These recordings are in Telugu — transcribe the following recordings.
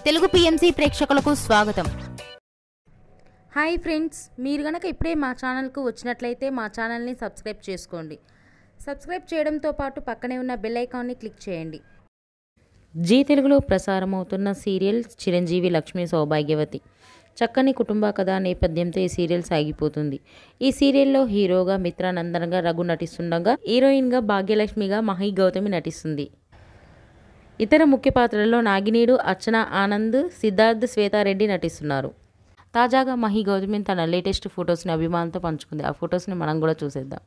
తెలుగు పిఎంసి ప్రేక్షకులకు స్వాగతం. హాయ్ ఫ్రెండ్స్, మీరు గనక ఇప్పుడే మా ఛానల్కు వచ్చినట్లయితే మా ఛానల్ని సబ్స్క్రైబ్ చేసుకోండి. సబ్స్క్రైబ్ చేయడంతో పాటు పక్కనే ఉన్న బెల్ ఐకాన్ని క్లిక్ చేయండి. జీ తెలుగులో ప్రసారమవుతున్న సీరియల్ చిరంజీవి లక్ష్మీ సౌభాగ్యవతి. చక్కని కుటుంబ కథ నేపథ్యంతో ఈ సీరియల్ సాగిపోతుంది. ఈ సీరియల్లో హీరోగా మిత్రానందన్గా రఘు నటిస్తుండగా, హీరోయిన్గా భాగ్యలక్ష్మిగా మహి గౌతమి నటిస్తుంది. ఇతర ముఖ్య పాత్రల్లో నాగినీడు, అర్చన ఆనంద్, సిద్ధార్థ్, శ్వేతారెడ్డి నటిస్తున్నారు. తాజాగా మహి గౌతమి తన లేటెస్ట్ ఫొటోస్ని అభిమానులతో పంచుకుంది. ఆ ఫొటోస్ని మనం కూడా చూసేద్దాం.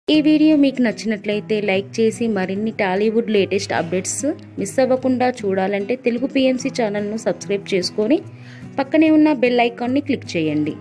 ఈ వీడియో మీకు నచ్చినట్లయితే లైక్ చేసి మరిన్ని టాలీవుడ్ లేటెస్ట్ అప్డేట్స్ మిస్ అవ్వకుండా చూడాలంటే తెలుగు పిఎంసి ఛానల్ను సబ్స్క్రైబ్ చేసుకొని పక్కనే ఉన్న బెల్ ఐకాన్ని క్లిక్ చేయండి.